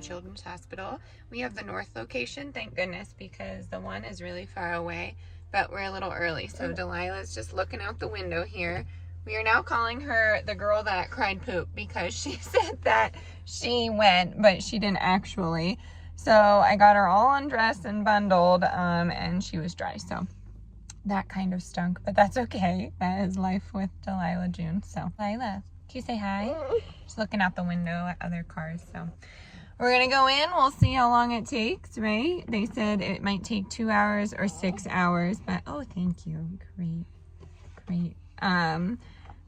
Children's Hospital. We have the north location, thank goodness, because the one is really far away, but we're a little early. So Delilah's just looking out the window here. We are now calling her the girl that cried poop because she said that she went, but she didn't actually. So I got her all undressed and bundled, and she was dry. So that kind of stunk, but that's okay. That is life with Delilah June. So Delilah, can you say hi? She's looking out the window at other cars. So we're gonna go in. We'll see how long it takes, right? They said it might take 2 hours or 6 hours, but oh, thank you. Great.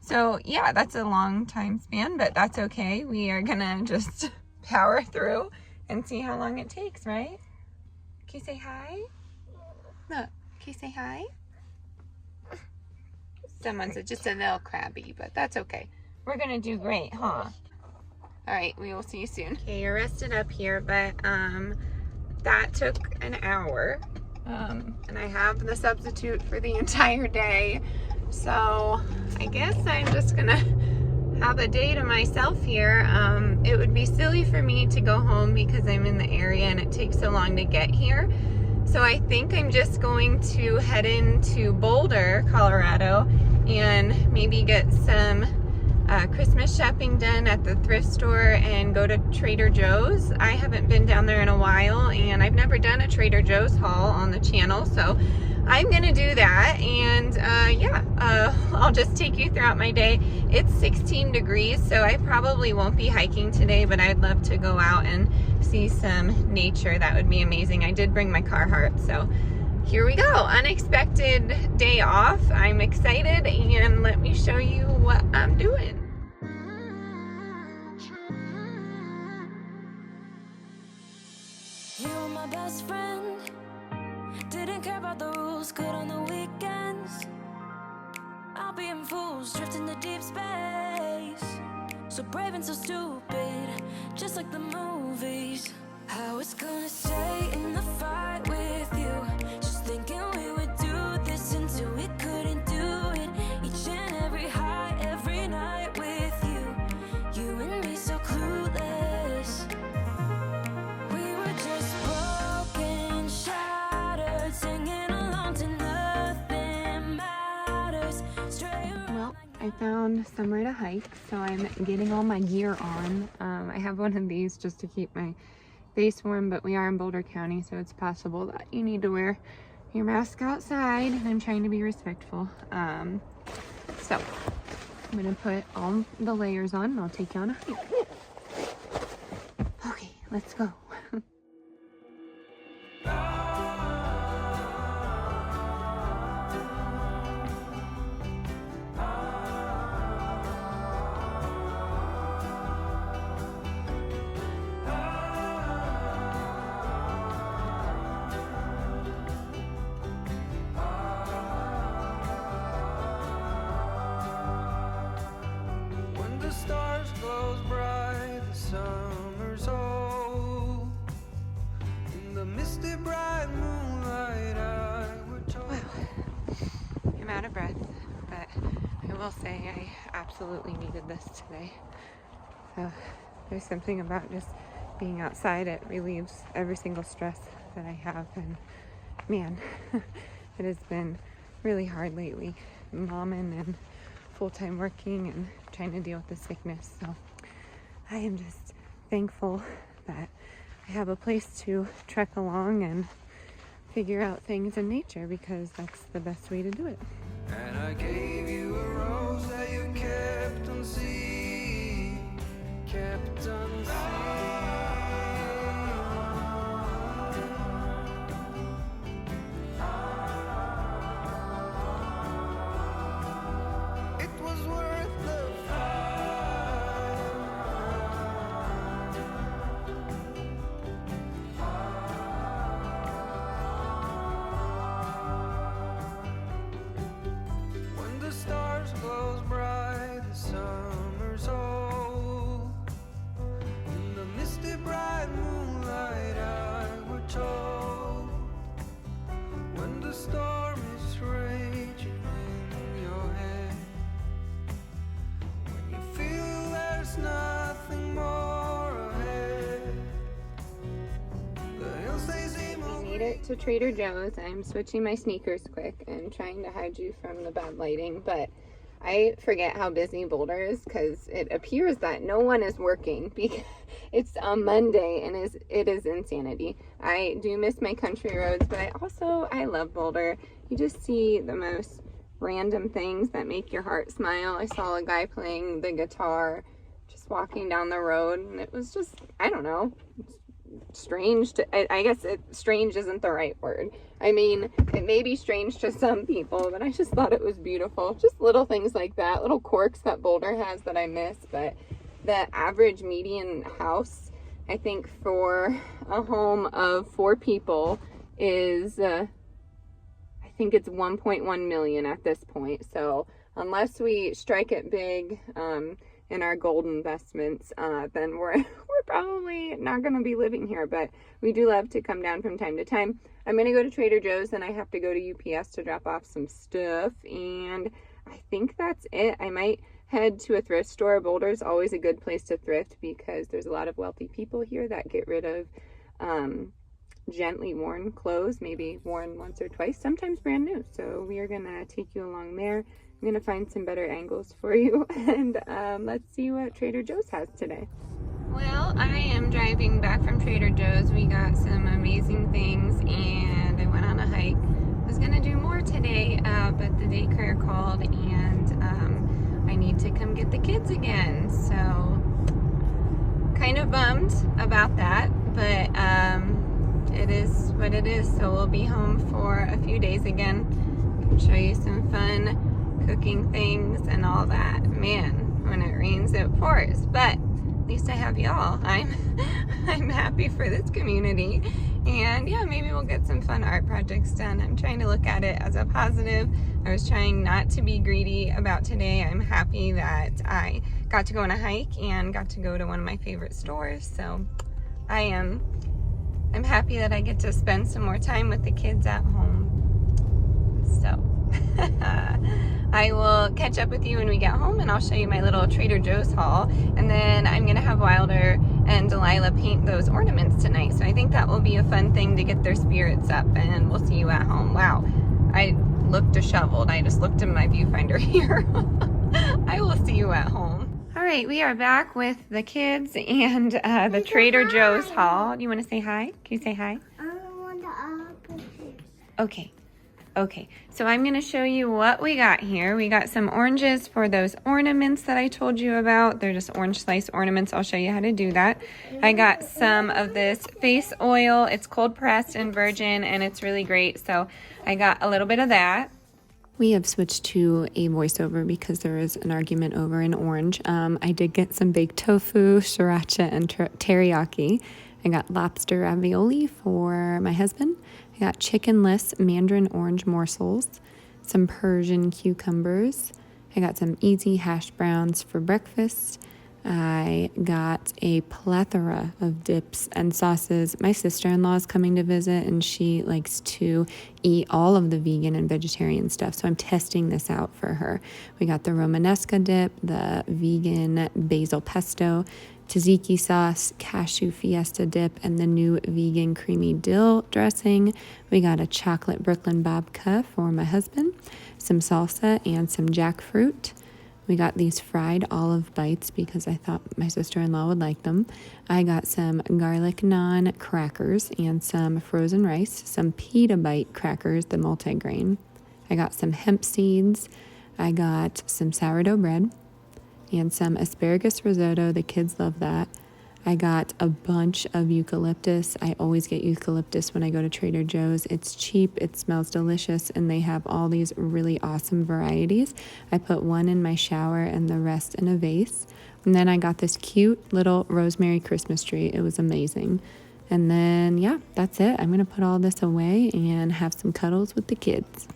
So yeah, that's a long time span, but that's okay. We are gonna just power through and see how long it takes, right? Can you say hi? Look, can you say hi? Someone's just a little crabby, but that's okay. We're gonna do great, huh? All right, we will see you soon. Okay, you're rested up here, but that took an hour. And I have the substitute for the entire day. So I guess I'm just gonna have a day to myself here. It would be silly for me to go home because I'm in the area and it takes so long to get here. So I think I'm just going to head into Boulder, Colorado, and maybe get some Christmas shopping done at the thrift store and go to Trader Joe's. I haven't been down there in a while, and I've never done a Trader Joe's haul on the channel, so I'm gonna do that. And I'll just take you throughout my day. It's 16 degrees, so I probably won't be hiking today, but I'd love to go out and see some nature. That would be amazing. I did bring my Carhartt, so here we go. Unexpected day off. I'm excited, and let me show you what I'm doing. You were my best friend. Didn't care about the rules, good on the weekends. I'll be in fools, drifting to deep space. So brave and so stupid, just like the movies. I was gonna stay in the fight with you, just thinking we would do this until we couldn't do it. Each and every high, every night with you. You and me so clueless. We were just broken, shattered, singing along to nothing matters. Well, I found somewhere to hike, so I'm getting all my gear on. I have one of these just to keep my face warm, but we are in Boulder County, so it's possible that you need to wear your mask outside, and I'm trying to be respectful. So I'm gonna put all the layers on and I'll take you on a hike. Okay, let's go. Stars glows bright, the summer's old. In the misty bright moonlight I would told. Wow. I'm out of breath, but I will say I absolutely needed this today. So there's something about just being outside. It relieves every single stress that I have, and man, it has been really hard lately, momming and full-time working and trying to deal with the sickness. So I am just thankful that I have a place to trek along and figure out things in nature, because that's the best way to do it. And I gave you a rose that you kept unseen, kept unseen. made it to Trader Joe's. I'm switching my sneakers quick and trying to hide you from the bad lighting, but I forget how busy Boulder is because it appears that no one is working because it's a Monday and it is insanity. I do miss my country roads, but I love Boulder. You just see the most random things that make your heart smile. I saw a guy playing the guitar just walking down the road, and it was just, I don't know, strange to, I guess strange isn't the right word. I mean, it may be strange to some people, but I just thought it was beautiful. Just little things like that, little quirks that Boulder has that I miss. But the average median house, I think, for a home of 4 people is, I think it's 1.1 million at this point. So unless we strike it big, in our gold investments, then we're probably not going to be living here, but we do love to come down from time to time. I'm going to go to Trader Joe's, and I have to go to UPS to drop off some stuff, and I think that's it. I might head to a thrift store. Boulder's always a good place to thrift because there's a lot of wealthy people here that get rid of gently worn clothes, maybe worn once or twice, sometimes brand new. So we are going to take you along there. I'm going to find some better angles for you, and let's see what Trader Joe's has today. Well, I am driving back from Trader Joe's. We got some amazing things, and I went on a hike. I was going to do more today, but the daycare called, and I need to come get the kids again. So, kind of bummed about that, but it is what it is. So we'll be home for a few days again. I'll show you some fun cooking things and all that. Man, when it rains it pours, but at least I have y'all. I'm happy for this community, and yeah, maybe we'll get some fun art projects done. I'm trying to look at it as a positive. I was trying not to be greedy about today. I'm happy that I got to go on a hike and got to go to one of my favorite stores, so I'm happy that I get to spend some more time with the kids at home. So I will catch up with you when we get home, and I'll show you my little Trader Joe's haul, and then I'm gonna have Wilder and Delilah paint those ornaments tonight, so I think that will be a fun thing to get their spirits up, and we'll see you at home. Wow, I look disheveled. I just looked in my viewfinder here. I will see you at home. All right, we are back with the kids and the Trader Joe's haul. Do you want to say hi? Can you say hi? I want the pictures. Okay, so I'm going to show you what we got here. We got some oranges for those ornaments that I told you about. They're just orange slice ornaments. I'll show you how to do that. I got some of this face oil. It's cold pressed and virgin, and it's really great. So I got a little bit of that. We have switched to a voiceover because there is an argument over an orange. I did get some baked tofu, sriracha, and teriyaki. I got lobster ravioli for my husband. I got chickenless mandarin orange morsels, some Persian cucumbers. I got some easy hash browns for breakfast. I got a plethora of dips and sauces. My sister-in-law is coming to visit, and she likes to eat all of the vegan and vegetarian stuff, so I'm testing this out for her. We got the Romanesca dip, the vegan basil pesto, tzatziki sauce, cashew fiesta dip, and the new vegan creamy dill dressing. We got a chocolate Brooklyn babka for my husband, some salsa, and some jackfruit. We got these fried olive bites because I thought my sister-in-law would like them. I got some garlic naan crackers and some frozen rice, some pita bite crackers, the multigrain. I got some hemp seeds. I got some sourdough bread and some asparagus risotto. The kids love that. I got a bunch of eucalyptus. I always get eucalyptus when I go to Trader Joe's. It's cheap, it smells delicious, and they have all these really awesome varieties. I put one in my shower and the rest in a vase. And then I got this cute little rosemary Christmas tree. It was amazing. And then, yeah, that's it. I'm going to put all this away and have some cuddles with the kids.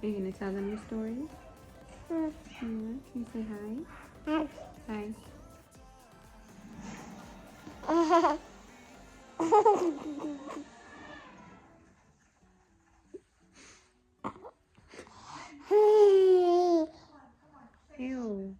Are you going to tell them your story? Yeah. Can you say hi? Hi. Hi. Ew.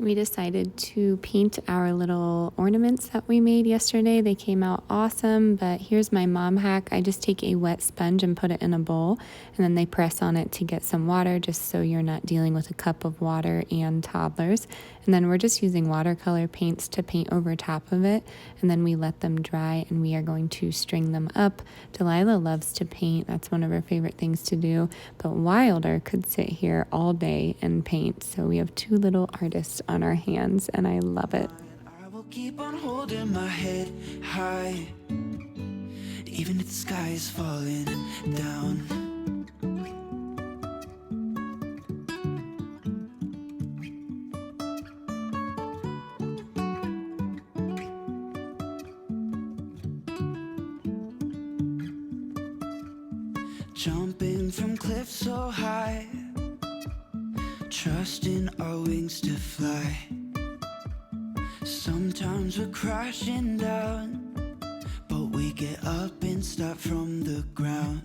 We decided to paint our little ornaments that we made yesterday. They came out awesome, but here's my mom hack. I just take a wet sponge and put it in a bowl, and then they press on it to get some water, just so you're not dealing with a cup of water and toddlers. And then we're just using watercolor paints to paint over top of it, and then we let them dry, and we are going to string them up. Delilah loves to paint. That's one of her favorite things to do, but Wilder could sit here all day and paint, so we have two little artists on our hands, and I love it. I will keep on holding my head high, even if the sky is falling down. Jumping from cliffs so high, trusting our wings to fly. Sometimes we're crashing down, but we get up and start from the ground.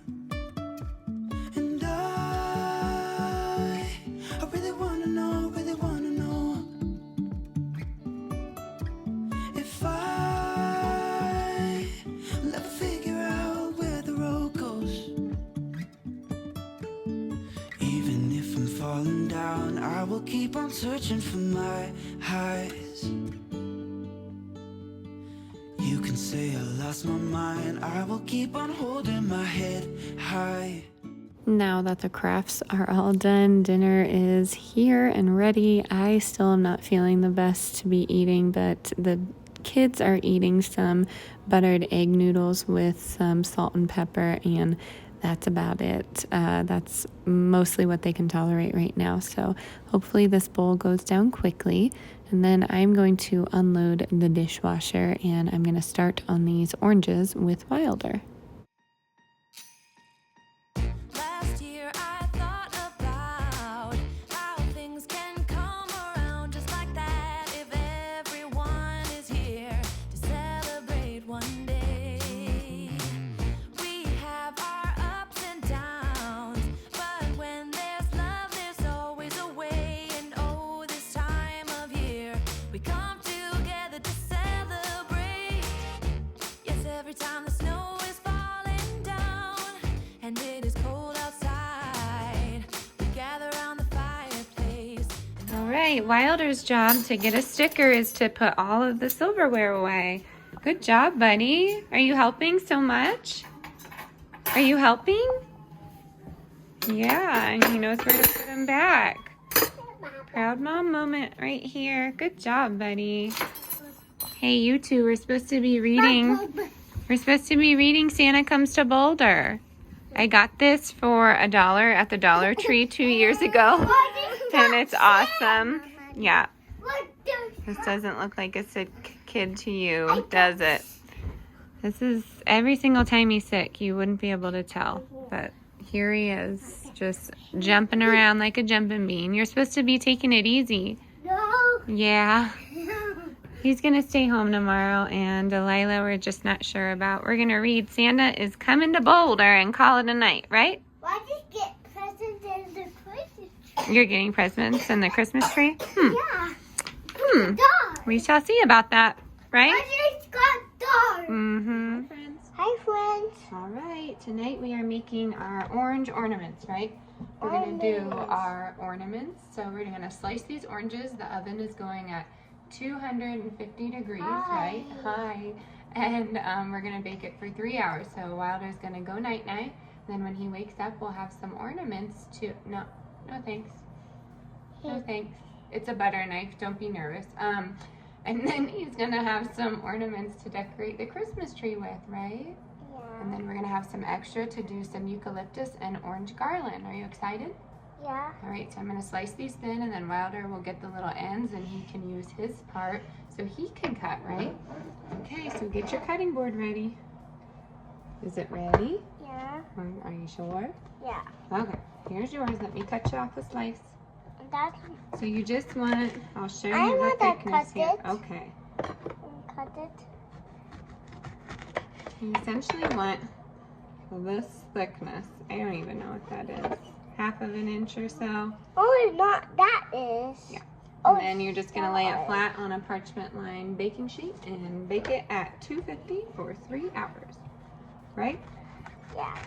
And I really wanna know if I'll ever figure out where the road goes. Even if I'm falling down, I will keep on searching for my highs. You can say I lost my mind, I will keep on holding my head high. Now that the crafts are all done, dinner is here and ready. I still am not feeling the best to be eating, but the kids are eating some buttered egg noodles with some salt and pepper, and that's about it. That's mostly what they can tolerate right now. So hopefully this bowl goes down quickly. And then I'm going to unload the dishwasher, and I'm going to start on these oranges with Wilder. Last year I thought about how things can come around just like that if everyone is here to celebrate one day. We have our ups and downs, but when there's love there's always a way. And oh, this time of year we come together to celebrate. Yes, every time the snow is falling down and it is cold outside, we gather around the fireplace. All right, Wilder's job to get a sticker is to put all of the silverware away. Good job, buddy. Are you helping so much? Are you helping? Yeah, and he knows where to put them back. Proud mom moment right here. Good job, buddy. Hey, you two, we're supposed to be reading. We're supposed to be reading Santa Comes to Boulder. I got this for $1 at the Dollar Tree 2 years ago, and it's awesome. Yeah, this doesn't look like a sick kid to you, does it? This is every single time he's sick, you wouldn't be able to tell, but here he is, just jumping around like a jumping bean. You're supposed to be taking it easy. No. Yeah. He's going to stay home tomorrow, and Delilah we're just not sure about. We're going to read Santa is Coming to Boulder and call it a night, right? Why did you get presents in the Christmas tree? You're getting presents in the Christmas tree? Yeah. Hmm. Dark. We shall see about that, right? I just got dark. Mm-hmm. Hi, friends. All right, tonight we are making our orange ornaments, right? We're going to do our ornaments. So we're going to slice these oranges. The oven is going at 250 degrees, right? Hi. And we're going to bake it for 3 hours. So Wilder's going to go night-night. Then when he wakes up, we'll have some ornaments to... No thanks. No thanks. It's a butter knife. Don't be nervous. And then he's going to have some ornaments to decorate the Christmas tree with, right? Yeah. And then we're going to have some extra to do some eucalyptus and orange garland. Are you excited? Yeah. All right, so I'm going to slice these thin, and then Wilder will get the little ends, and he can use his part so he can cut, right? Okay, so get your cutting board ready. Is it ready? Yeah. Are you sure? Yeah. Okay, here's yours. Let me cut you off a slice. That's. So you just want, I'll show I you the want to thickness cut here. it. Okay. Cut it. You essentially want this thickness. I don't even know what that is. 1/2 inch or so. Oh, not that is. Yeah. And then you're just going to lay it flat on a parchment lined baking sheet and bake it at 250 for 3 hours. Right? Yeah.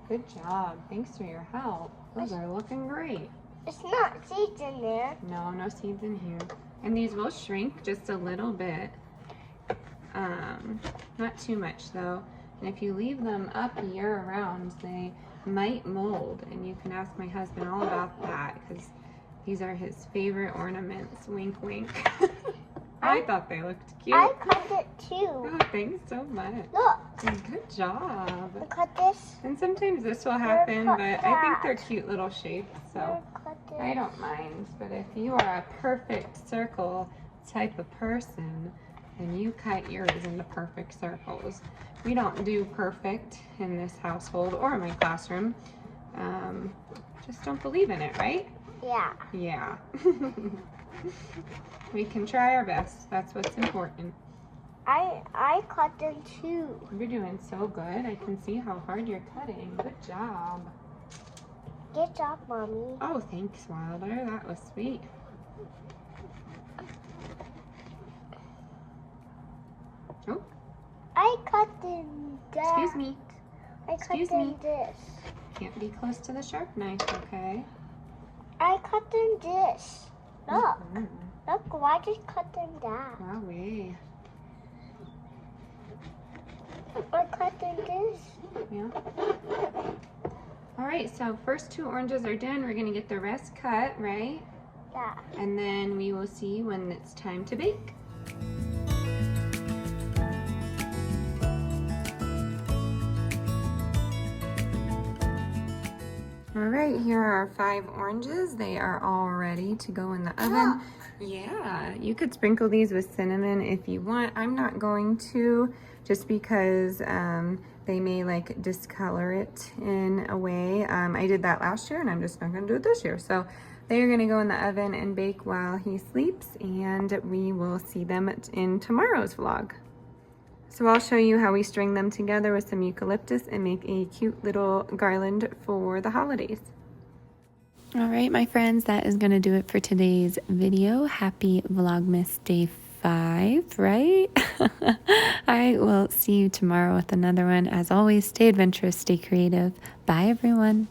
Good job. Thanks for your help. Those are looking great. It's not seeds in there. No, no seeds in here. And these will shrink just a little bit. Not too much though. And if you leave them up year round, they might mold. And you can ask my husband all about that because these are his favorite ornaments. Wink, wink. I thought they looked cute. I cut it too. Oh, thanks so much. Look. Good job. I cut this. And sometimes this will happen, but cut I think that. they're cute little shapes, so Cut this. I don't mind. But if you are a perfect circle type of person, then you cut yours into perfect circles. We don't do perfect in this household or in my classroom. Just don't believe in it, right? Yeah. Yeah. We can try our best. That's what's important. I cut them too. You're doing so good. I can see how hard you're cutting. Good job. Good job, Mommy. Oh, thanks, Wilder. That was sweet. Oh, I cut them that. excuse me. I cut Excuse them me. this. Can't be close to the sharp knife, okay? I cut them this. Look. Mhm. Look, why just cut them that? Wowee. I cut them this. Yeah. All right, so first 2 oranges are done. We're gonna get the rest cut, right? Yeah. And then we will see when it's time to bake. All right, here are our 5 oranges. They are all ready to go in the oven. Yeah, you could sprinkle these with cinnamon if you want. I'm not going to, just because they may like discolor it in a way. I did that last year and I'm just not gonna do it this year. So they are gonna go in the oven and bake while he sleeps, and we will see them in tomorrow's vlog. So I'll show you how we string them together with some eucalyptus and make a cute little garland for the holidays. All right, my friends, that is going to do it for today's video. Happy Vlogmas Day 5, right? I will see you tomorrow with another one. As always, stay adventurous, stay creative. Bye, everyone.